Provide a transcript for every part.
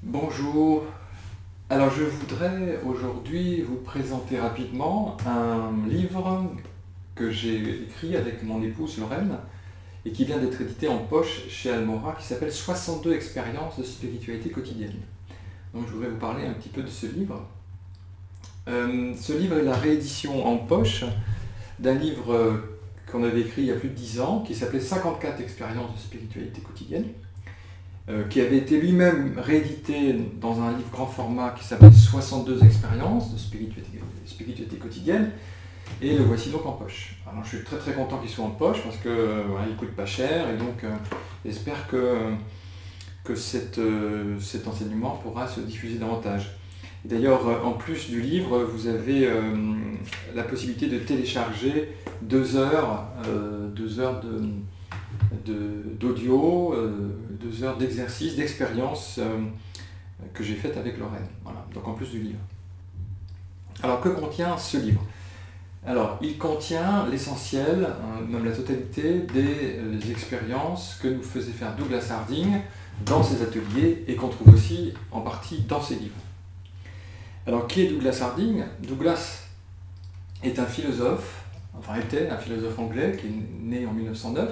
Bonjour. Alors je voudrais aujourd'hui vous présenter rapidement un livre que j'ai écrit avec mon épouse Lorraine et qui vient d'être édité en poche chez Almora, qui s'appelle 62 expériences de spiritualité quotidienne. Donc je voudrais vous parler un petit peu de ce livre. Ce livre est la réédition en poche d'un livre qu'on avait écrit il y a plus de 10 ans, qui s'appelait 54 expériences de spiritualité quotidienne, qui avait été lui-même réédité dans un livre grand format qui s'appelle 62 expériences de spiritualité quotidienne, et le voici donc en poche. Alors je suis très très content qu'il soit en poche parce qu'il ne coûte pas cher, et donc j'espère que cet enseignement pourra se diffuser davantage. D'ailleurs, en plus du livre, vous avez la possibilité de télécharger 2 heures d'audio, 2 heures d'exercice, d'expérience que j'ai faite avec Lorraine. Voilà, donc en plus du livre. Alors que contient ce livre? Alors il contient l'essentiel, même la totalité des expériences que nous faisait faire Douglas Harding dans ses ateliers et qu'on trouve aussi en partie dans ses livres. Alors qui est Douglas Harding? Douglas est un philosophe, enfin était un philosophe anglais qui est né en 1909,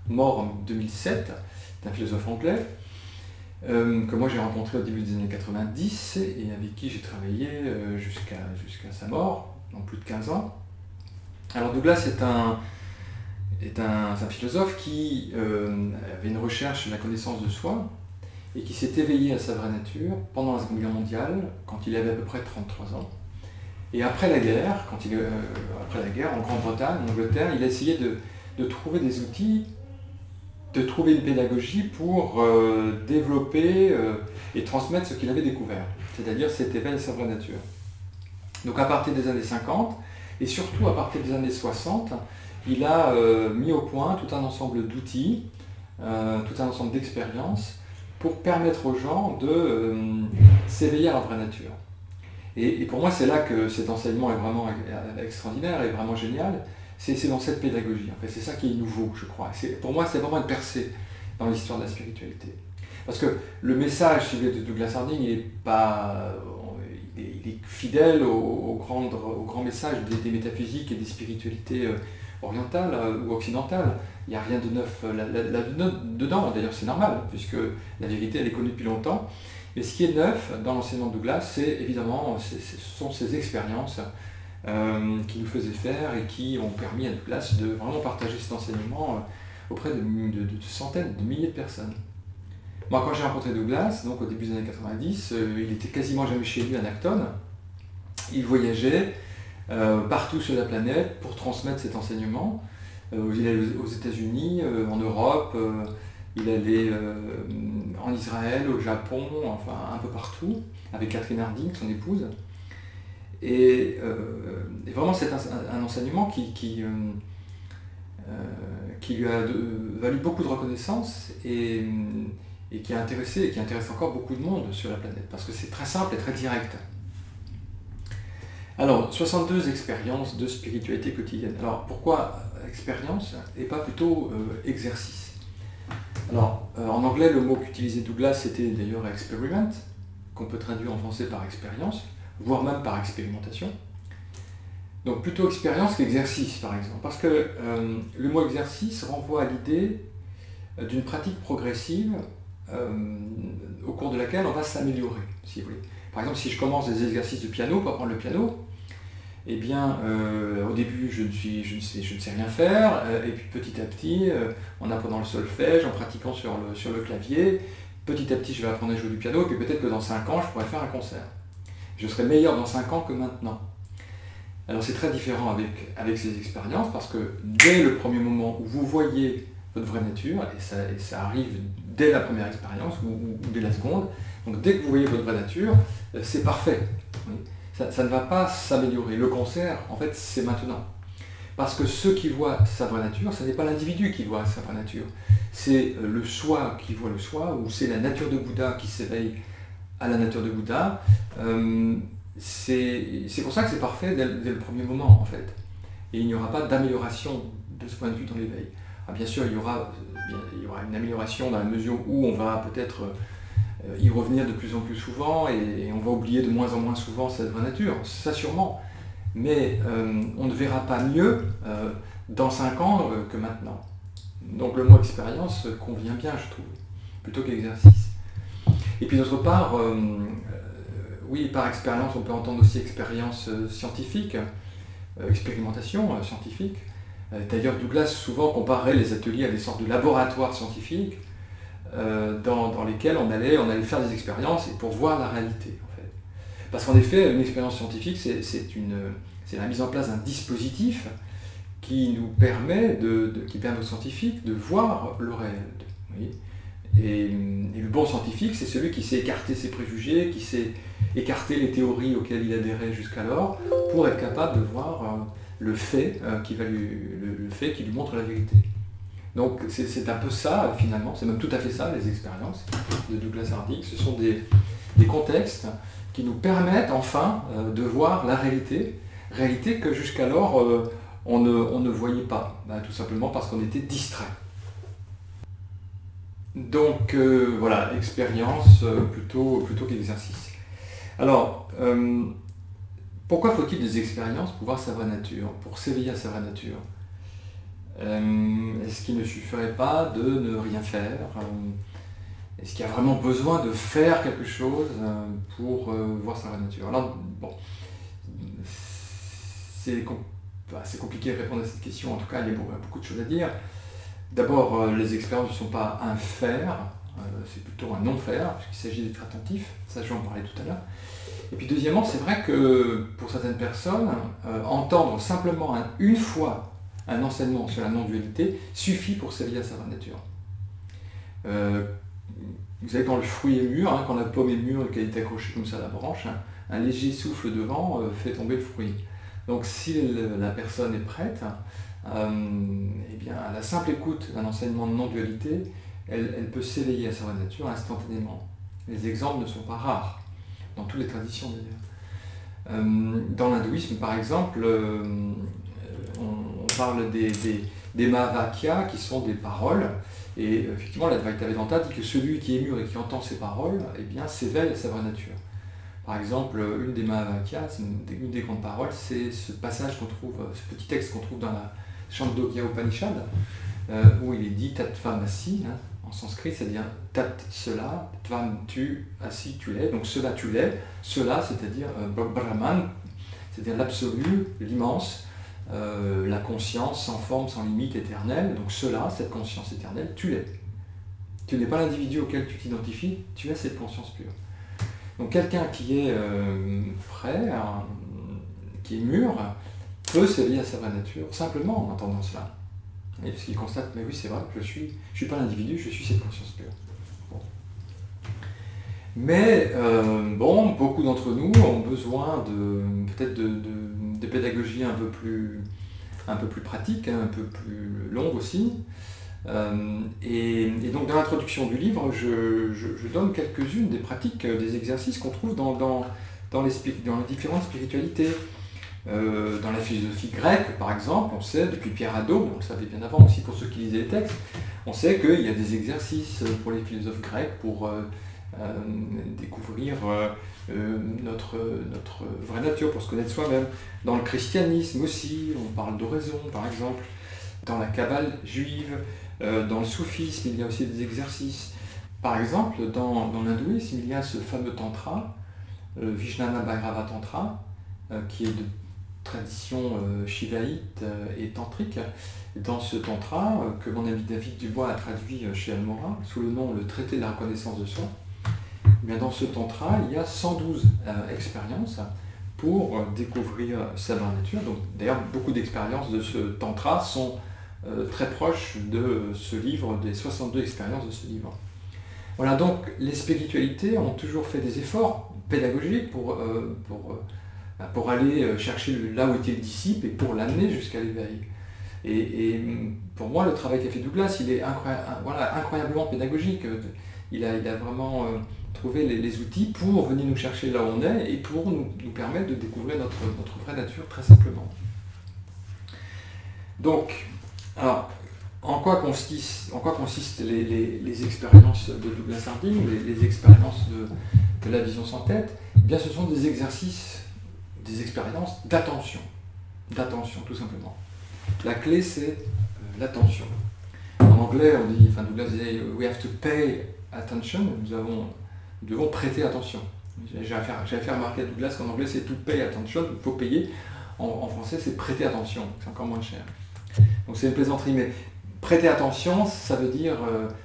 mort en 2007, c'est un philosophe anglais que moi j'ai rencontré au début des années 90 et avec qui j'ai travaillé jusqu'à sa mort, en plus de 15 ans. Alors Douglas est un philosophe qui avait une recherche de la connaissance de soi et qui s'est éveillé à sa vraie nature pendant la Seconde Guerre mondiale, quand il avait à peu près 33 ans. Et après la guerre, en Grande-Bretagne, en Angleterre, il a essayé de trouver des outils, de trouver une pédagogie pour développer et transmettre ce qu'il avait découvert, c'est-à-dire cet éveil à sa vraie nature. Donc à partir des années 50, et surtout à partir des années 60, il a mis au point tout un ensemble d'outils, tout un ensemble d'expériences, pour permettre aux gens de s'éveiller à leur vraie nature. Et pour moi, c'est là que cet enseignement est vraiment extraordinaire et vraiment génial. C'est dans cette pédagogie. En fait, c'est ça qui est nouveau, je crois. Pour moi, c'est vraiment une percée dans l'histoire de la spiritualité. Parce que le message, si vous voulez, de Douglas Harding, il est fidèle au grand message des métaphysiques et des spiritualités orientales ou occidentales. Il n'y a rien de neuf là-dedans. D'ailleurs, c'est normal, puisque la vérité, elle est connue depuis longtemps. Mais ce qui est neuf dans l'enseignement de Douglas, c'est évidemment, ce sont ces expériences qui nous faisaient faire et qui ont permis à Douglas de vraiment partager cet enseignement auprès de centaines, de milliers de personnes. Moi, quand j'ai rencontré Douglas, donc au début des années 90, il était quasiment jamais chez lui à Acton. Il voyageait partout sur la planète pour transmettre cet enseignement. Il allait aux États-Unis, en Europe, il allait en Israël, au Japon, enfin un peu partout, avec Catherine Harding, son épouse. Et vraiment, c'est un enseignement qui lui a valu beaucoup de reconnaissance et qui a intéressé et qui intéresse encore beaucoup de monde sur la planète, parce que c'est très simple et très direct. Alors, 62 expériences de spiritualité quotidienne. Alors, pourquoi expérience et pas plutôt exercice? Alors, en anglais, le mot qu'utilisait Douglas, c'était d'ailleurs experiment, qu'on peut traduire en français par expérience, voire même par expérimentation. Donc plutôt expérience qu'exercice, par exemple, parce que le mot exercice renvoie à l'idée d'une pratique progressive au cours de laquelle on va s'améliorer, si vous voulez. Par exemple, si je commence des exercices de piano, pour apprendre le piano, eh bien, au début, je ne sais rien faire, et puis petit à petit, en apprenant le solfège, en pratiquant sur le clavier, petit à petit, je vais apprendre à jouer du piano, et puis peut-être que dans 5 ans, je pourrais faire un concert. Je serai meilleur dans 5 ans que maintenant. Alors c'est très différent avec ces expériences, parce que dès le premier moment où vous voyez votre vraie nature, et ça arrive dès la première expérience, ou dès la seconde, donc dès que vous voyez votre vraie nature, c'est parfait. Ça ne va pas s'améliorer. Le concert, en fait, c'est maintenant. Parce que ceux qui voient sa vraie nature, ce n'est pas l'individu qui voit sa vraie nature. C'est le soi qui voit le soi, ou c'est la nature de Bouddha qui s'éveille à la nature de Bouddha. C'est pour ça que c'est parfait dès le premier moment, en fait. Et il n'y aura pas d'amélioration de ce point de vue dans l'éveil. Bien sûr, il y aura une amélioration dans la mesure où on va peut-être y revenir de plus en plus souvent et on va oublier de moins en moins souvent cette vraie nature, ça sûrement. Mais on ne verra pas mieux dans 5 ans que maintenant. Donc le mot expérience convient bien, je trouve, plutôt qu'exercice. Et puis d'autre part, oui, par expérience, on peut entendre aussi expérience scientifique, expérimentation scientifique. D'ailleurs, Douglas souvent comparait les ateliers à des sortes de laboratoires scientifiques dans lesquels on allait faire des expériences et pour voir la réalité, en fait. Parce qu'en effet, une expérience scientifique, c'est la mise en place d'un dispositif qui nous permet, qui permet aux scientifiques de voir le réel. Oui. Et le bon scientifique, c'est celui qui sait écarter ses préjugés, qui sait écarter les théories auxquelles il adhérait jusqu'alors, pour être capable de voir le fait qui lui montre la vérité. Donc c'est un peu ça, finalement, c'est même tout à fait ça, les expériences de Douglas Harding. Ce sont des contextes qui nous permettent enfin de voir la réalité que jusqu'alors on ne voyait pas, tout simplement parce qu'on était distrait. Donc voilà, expérience plutôt qu'exercice. Alors, pourquoi faut-il des expériences pour voir sa vraie nature, pour s'éveiller à sa vraie nature? Est-ce qu'il ne suffirait pas de ne rien faire? Est-ce qu'il y a vraiment besoin de faire quelque chose pour voir sa vraie nature? Alors, bon, c'est compliqué de répondre à cette question, en tout cas il y a beaucoup de choses à dire. D'abord, les expériences ne sont pas un faire, c'est plutôt un non-faire, puisqu'il s'agit d'être attentif, ça je vais en parler tout à l'heure. Et puis deuxièmement, c'est vrai que pour certaines personnes, entendre simplement une fois un enseignement sur la non-dualité suffit pour s'éveiller à sa vraie nature. Vous savez, quand le fruit est mûr, quand la pomme est mûre et qu'elle est accrochée comme ça à la branche, un léger souffle de vent fait tomber le fruit. Donc si la personne est prête, eh bien, à la simple écoute d'un enseignement de non-dualité, elle peut s'éveiller à sa vraie nature instantanément. Les exemples ne sont pas rares, dans toutes les traditions d'ailleurs. Dans l'hindouisme, par exemple, on parle des Mahavakyas, qui sont des paroles, et effectivement, l'Advaita Vedanta dit que celui qui est mûr et qui entend ces paroles, eh bien, s'éveille à sa vraie nature. Par exemple, une des Mahavakyas, une des grandes paroles, c'est ce passage qu'on trouve, ce petit texte qu'on trouve dans la Chandogya Upanishad, où il est dit Tatvamasi, en sanskrit, c'est-à-dire Tat cela, Tvam tu, Asi tu l'es, donc cela tu l'es, cela c'est-à-dire Brahman, c'est-à-dire l'absolu, l'immense, la conscience sans forme, sans limite, éternelle, donc cela, cette conscience éternelle, tu l'es. Tu n'es pas l'individu auquel tu t'identifies, tu es cette conscience pure. Donc quelqu'un qui est frère, qui est mûr, peut s'éveiller à sa vraie nature simplement en entendant cela. Et parce qu'il constate, mais oui c'est vrai, je suis pas l'individu, je suis cette conscience pure. Bon. Mais bon, beaucoup d'entre nous ont besoin peut-être de pédagogie un peu plus pratique, un peu plus longue aussi. Et donc dans l'introduction du livre, je donne quelques-unes des pratiques, des exercices qu'on trouve dans les différentes spiritualités. Dans la philosophie grecque, par exemple, on sait, depuis Pierre Hadot, on le savait bien avant aussi pour ceux qui lisaient les textes, on sait qu'il y a des exercices pour les philosophes grecs pour découvrir notre vraie nature, pour se connaître soi-même. Dans le christianisme aussi, on parle d'oraison, par exemple. Dans la Kabbale juive, dans le soufisme, il y a aussi des exercices. Par exemple, dans l'hindouisme, il y a ce fameux tantra, Vijnana Bhairava Tantra, qui est de tradition shivaïte et tantrique. Dans ce tantra, que mon ami David Dubois a traduit chez Almora, sous le nom Le Traité de la reconnaissance de soi, eh bien dans ce tantra, il y a 112 expériences pour découvrir sa vraie nature. Donc, d'ailleurs, beaucoup d'expériences de ce tantra sont très proches de ce livre, des 62 expériences de ce livre. Voilà, donc les spiritualités ont toujours fait des efforts pédagogiques pour aller chercher là où était le disciple et pour l'amener jusqu'à l'éveil. Et pour moi, le travail qu'a fait Douglas, il est incroyablement pédagogique. Il a vraiment trouvé les outils pour venir nous chercher là où on est et pour nous permettre de découvrir notre vraie nature très simplement. Donc, alors, en quoi consistent les expériences de Douglas Harding, les expériences de la vision sans tête? Eh bien, ce sont des exercices, des expériences d'attention, tout simplement. La clé, c'est l'attention. En anglais, Douglas disait « we have to pay attention », nous devons prêter attention. J'avais fait remarquer à Douglas qu'en anglais, c'est « to pay attention », il faut payer. En français, c'est « prêter attention », c'est encore moins cher. Donc c'est une plaisanterie, mais prêter attention, ça veut dire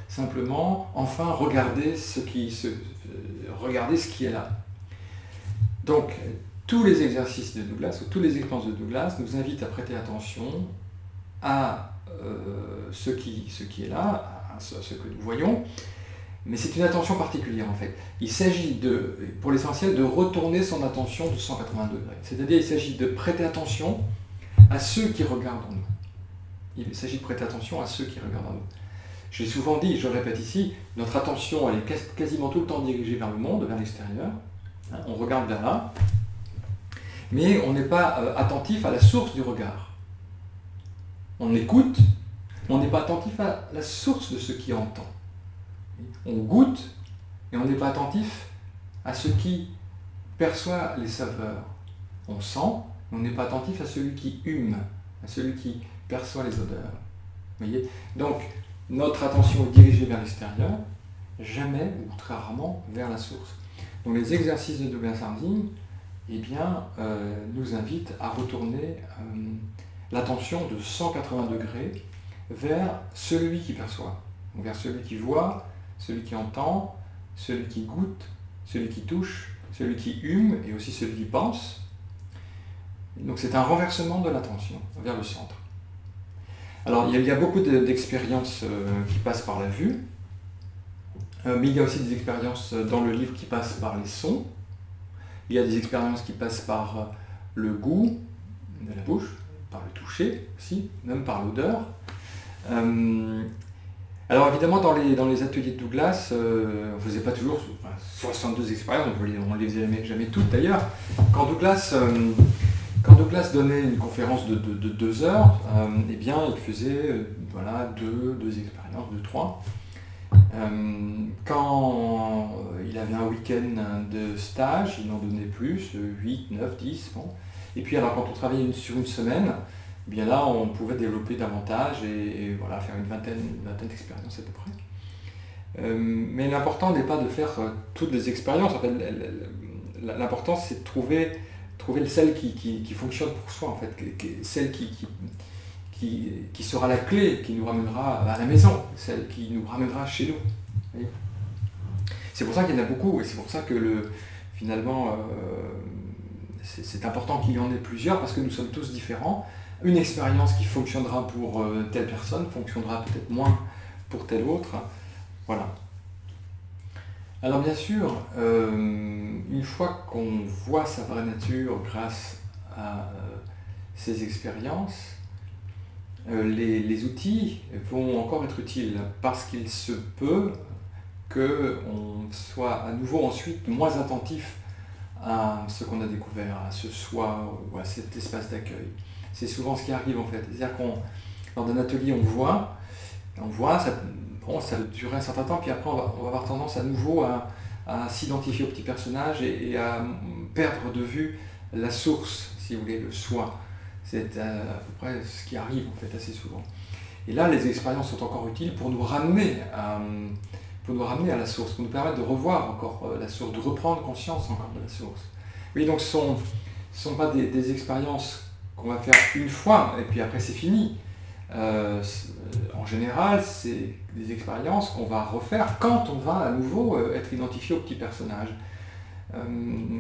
simplement, enfin, regarder ce qui est là. Donc, tous les exercices de Douglas, ou toutes les expériences de Douglas, nous invitent à prêter attention à ce qui est là, à ce que nous voyons, mais c'est une attention particulière en fait. Il s'agit pour l'essentiel, de retourner son attention de 180 degrés. C'est-à-dire, il s'agit de prêter attention à ceux qui regardent en nous. Il s'agit de prêter attention à ceux qui regardent en nous. J'ai souvent dit, je le répète ici, notre attention, elle est quasiment tout le temps dirigée vers le monde, vers l'extérieur. On regarde vers là, mais on n'est pas attentif à la source du regard. On écoute, mais on n'est pas attentif à la source de ce qui entend. On goûte, et on n'est pas attentif à ce qui perçoit les saveurs. On sent, mais on n'est pas attentif à celui qui hume, à celui qui perçoit les odeurs. Vous voyez? Donc, notre attention est dirigée vers l'extérieur, jamais ou très rarement vers la source. Donc les exercices de Douglas Harding, eh bien, nous invitent à retourner l'attention de 180 degrés vers celui qui perçoit, donc vers celui qui voit, celui qui entend, celui qui goûte, celui qui touche, celui qui hume et aussi celui qui pense. Donc c'est un renversement de l'attention vers le centre. Alors il y a beaucoup d'expériences qui passent par la vue, mais il y a aussi des expériences dans le livre qui passent par les sons. Il y a des expériences qui passent par le goût de la bouche, par le toucher aussi, même par l'odeur. Alors évidemment, dans les ateliers de Douglas, on ne faisait pas toujours 62 expériences, on ne les faisait jamais toutes d'ailleurs. Quand Douglas donnait une conférence de 2 heures, eh bien, il faisait deux expériences, 3. Quand il avait un week-end de stage, il en donnait plus, 8, 9, 10. Bon. Et puis alors quand on travaillait sur une semaine, eh bien là on pouvait développer davantage et voilà, faire une vingtaine d'expériences à peu près. Mais l'important n'est pas de faire toutes les expériences. En fait, l'important c'est de trouver celle qui fonctionne pour soi, en fait, celle qui sera la clé, qui nous ramènera à la maison, celle qui nous ramènera chez nous. C'est pour ça qu'il y en a beaucoup, et c'est pour ça que finalement, c'est important qu'il y en ait plusieurs, parce que nous sommes tous différents. Une expérience qui fonctionnera pour telle personne, fonctionnera peut-être moins pour telle autre. Voilà. Alors bien sûr, une fois qu'on voit sa vraie nature grâce à ces expériences, les outils vont encore être utiles parce qu'il se peut qu'on soit à nouveau ensuite moins attentif à ce qu'on a découvert, à ce soi ou à cet espace d'accueil. C'est souvent ce qui arrive en fait. C'est-à-dire lors d'un atelier, on voit, ça dure un certain temps, puis après on va avoir tendance à nouveau à s'identifier au petit personnage et à perdre de vue la source, si vous voulez, le soi. C'est à peu près ce qui arrive en fait assez souvent. Et là, les expériences sont encore utiles pour nous ramener à la source, pour nous permettre de revoir encore la source, de reprendre conscience encore de la source. Oui, donc ce ne sont pas des expériences qu'on va faire une fois et puis après c'est fini. En général, c'est des expériences qu'on va refaire quand on va à nouveau être identifié au petit personnage.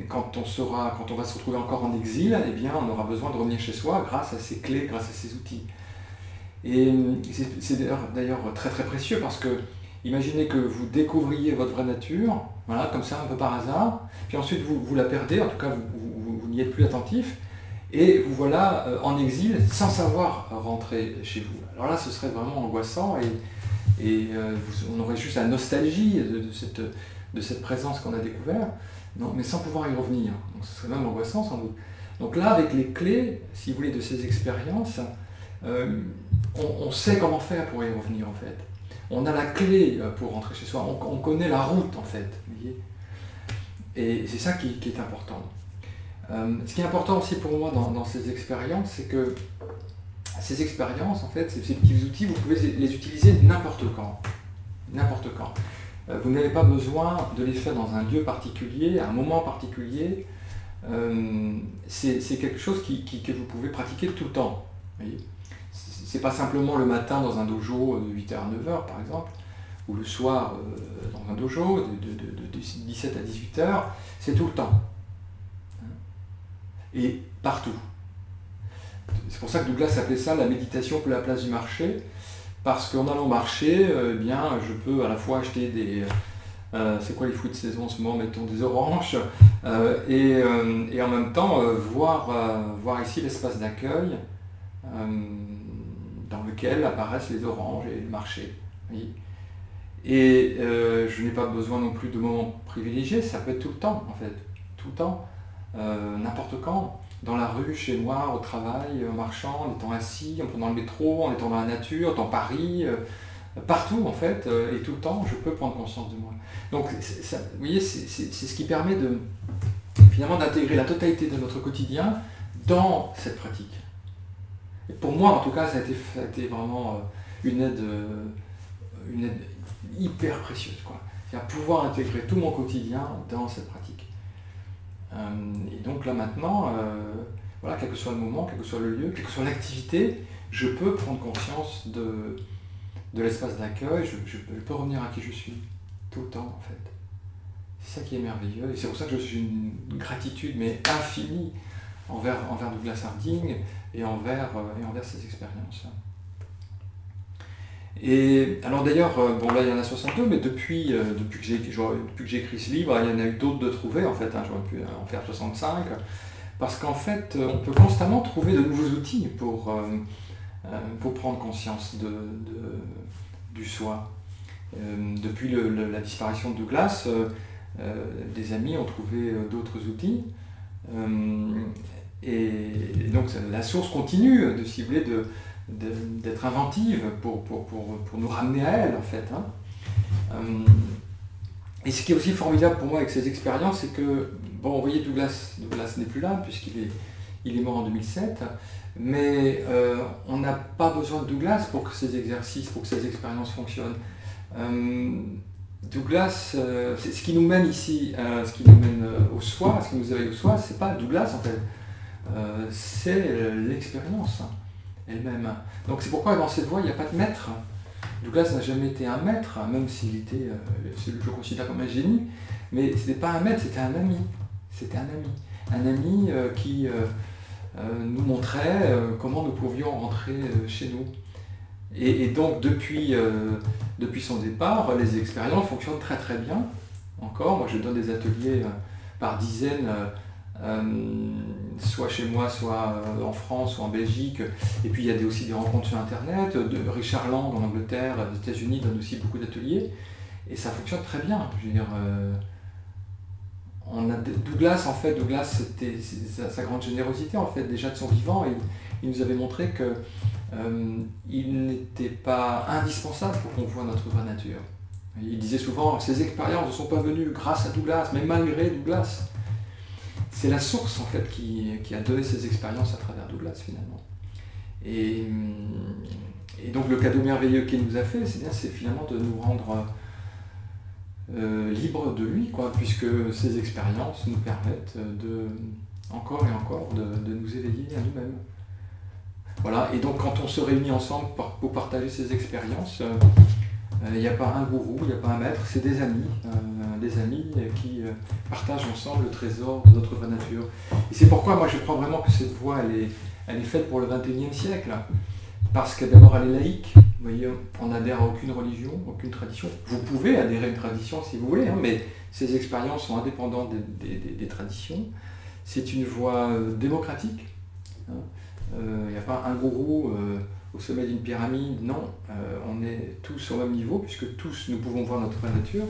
Quand on va se retrouver encore en exil, eh bien, on aura besoin de revenir chez soi grâce à ces clés, grâce à ces outils. Et c'est d'ailleurs très très précieux parce que imaginez que vous découvriez votre vraie nature, voilà, comme ça, un peu par hasard, puis ensuite vous la perdez, en tout cas vous n'y êtes plus attentif, et vous voilà en exil sans savoir rentrer chez vous. Alors là, ce serait vraiment angoissant et on aurait juste la nostalgie de cette présence qu'on a découverte, non, mais sans pouvoir y revenir. Donc ce serait même angoissant sans doute. Donc là, avec les clés, si vous voulez, de ces expériences, on sait comment faire pour y revenir en fait. On a la clé pour rentrer chez soi, on connaît la route en fait. Vous voyez, et c'est ça qui est important. Ce qui est important aussi pour moi dans ces expériences, c'est que ces expériences, en fait, ces petits outils, vous pouvez les utiliser n'importe quand. N'importe quand. Vous n'avez pas besoin de les faire dans un lieu particulier, à un moment particulier. C'est quelque chose que vous pouvez pratiquer tout le temps. C'est pas simplement le matin dans un dojo de 8h à 9h par exemple, ou le soir dans un dojo de 17 à 18h, c'est tout le temps. Et partout. C'est pour ça que Douglas appelait ça la méditation pour la place du marché, parce qu'en allant marcher, bien, je peux à la fois acheter des... c'est quoi les fruits de saison en ce moment? Mettons des oranges, et en même temps voir ici l'espace d'accueil dans lequel apparaissent les oranges et le marché. Oui. Et je n'ai pas besoin non plus de moments privilégiés, ça peut être tout le temps en fait, tout le temps, n'importe quand, dans la rue, chez moi, au travail, en marchant, en étant assis, en prenant le métro, en étant dans la nature, dans Paris, partout en fait, et tout le temps, je peux prendre conscience de moi. Donc, ça, vous voyez, c'est ce qui permet finalement d'intégrer la totalité de notre quotidien dans cette pratique. Et pour moi, en tout cas, ça a été vraiment une aide hyper précieuse, quoi. C'est-à-dire pouvoir intégrer tout mon quotidien dans cette pratique. Et donc là maintenant, voilà, quel que soit le moment, quel que soit le lieu, quelle que soit l'activité, je peux prendre conscience de l'espace d'accueil, je peux revenir à qui je suis, tout le temps en fait. C'est ça qui est merveilleux, et c'est pour ça que j'ai une gratitude mais infinie envers Douglas Harding et envers ces expériences. Et alors d'ailleurs, bon là il y en a 62, mais depuis que j'ai écrit ce livre, il y en a eu d'autres de trouver en fait, hein, j'aurais pu en faire 65, parce qu'en fait on peut constamment trouver de nouveaux outils pour prendre conscience du soi. Depuis la disparition de Douglas, des amis ont trouvé d'autres outils, et donc la source continue de cibler, d'être inventive pour nous ramener à elle en fait. Hein. Et ce qui est aussi formidable pour moi avec ces expériences, c'est que, bon, vous voyez, Douglas n'est plus là puisqu'il est mort en 2007, mais on n'a pas besoin de Douglas pour que ces exercices, pour que ces expériences fonctionnent. Douglas, c'est ce qui nous mène ici, ce qui nous mène au soi, ce qui nous éveille au soi, c'est pas Douglas en fait, c'est l'expérience elle-même. Donc c'est pourquoi dans cette voie, il n'y a pas de maître. Douglas n'a jamais été un maître, même s'il était celui que je considère comme un génie, mais ce n'était pas un maître, c'était un ami. C'était un ami. Un ami qui nous montrait comment nous pouvions rentrer chez nous. Et donc depuis son départ, les expériences fonctionnent très très bien. Encore, moi je donne des ateliers par dizaines, soit chez moi, soit en France, soit en Belgique. Et puis il y a aussi des rencontres sur Internet. Richard Land en Angleterre, aux États-Unis donne aussi beaucoup d'ateliers. Et ça fonctionne très bien. Je veux dire, on a Douglas, en fait, c'était sa grande générosité, en fait, déjà de son vivant. Il nous avait montré que il n'était pas indispensable pour qu'on voit notre vraie nature. Il disait souvent, ces expériences ne sont pas venues grâce à Douglas, mais malgré Douglas. C'est la source en fait qui a donné ces expériences à travers Douglas finalement. Et donc le cadeau merveilleux qu'il nous a fait, c'est finalement de nous rendre libres de lui, quoi, puisque ces expériences nous permettent encore et encore de nous éveiller à nous-mêmes. Voilà, et donc quand on se réunit ensemble pour partager ces expériences, il n'y a pas un gourou, il n'y a pas un maître, c'est des amis qui partagent ensemble le trésor de notre vraie nature. Et c'est pourquoi moi je crois vraiment que cette voie, elle est faite pour le XXIe siècle, parce que d'abord elle est laïque, vous voyez, on n'adhère à aucune religion, aucune tradition. Vous pouvez adhérer à une tradition si vous voulez, hein, mais ces expériences sont indépendantes des traditions. C'est une voie démocratique. Hein. Il n'y a pas un gourou au sommet d'une pyramide, non, on est tous au même niveau, puisque tous nous pouvons voir notre vraie nature.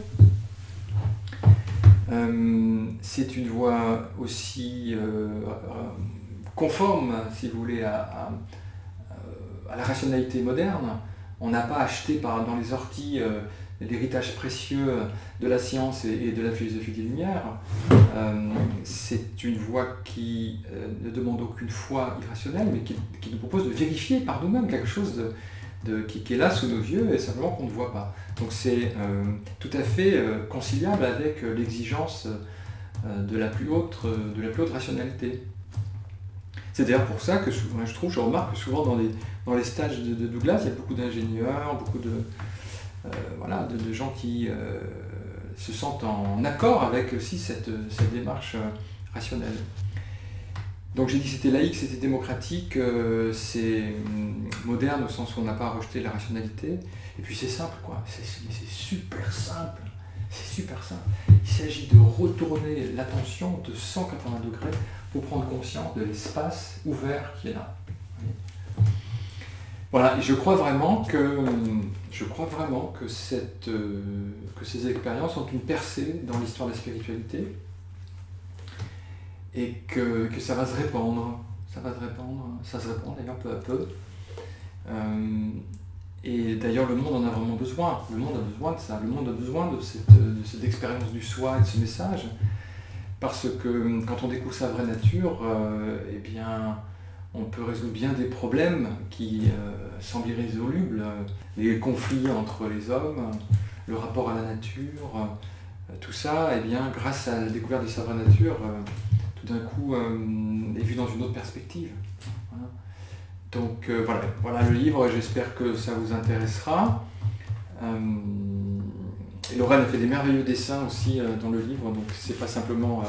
C'est une voie aussi conforme, si vous voulez, à la rationalité moderne. On n'a pas acheté dans les orties l'héritage précieux de la science et de la philosophie des Lumières. C'est une voie qui ne demande aucune foi irrationnelle, mais qui nous propose de vérifier par nous-mêmes quelque chose qui est là sous nos yeux et simplement qu'on ne voit pas. Donc c'est tout à fait conciliable avec l'exigence de la plus haute rationalité. C'est d'ailleurs pour ça que je remarque que souvent dans les stages de Douglas, il y a beaucoup d'ingénieurs, beaucoup de gens qui se sentent en accord avec aussi cette démarche rationnelle. Donc j'ai dit que c'était laïque, c'était démocratique, c'est moderne au sens où on n'a pas à rejeter la rationalité, et puis c'est simple, quoi. C'est super simple. C'est super simple. Il s'agit de retourner l'attention de 180 degrés pour prendre conscience de l'espace ouvert qui est là. Voilà, et je crois vraiment que ces expériences sont une percée dans l'histoire de la spiritualité et que ça va se répandre. Ça se répand d'ailleurs peu à peu. Et d'ailleurs, le monde en a vraiment besoin. Le monde a besoin de ça. Le monde a besoin de cette expérience du soi et de ce message. Parce que quand on découvre sa vraie nature, eh bien, on peut résoudre bien des problèmes qui semblent irrésolubles. Les conflits entre les hommes, le rapport à la nature, tout ça, eh bien, grâce à la découverte de sa vraie nature, tout d'un coup, est vu dans une autre perspective. Voilà. Donc voilà le livre, j'espère que ça vous intéressera. Et Lorraine a fait des merveilleux dessins aussi dans le livre, donc c'est pas simplement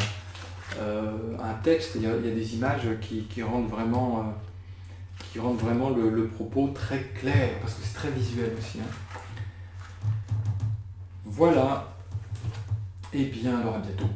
un texte, il y a des images qui rendent vraiment, le propos très clair, parce que c'est très visuel aussi. Voilà, et bien alors à bientôt.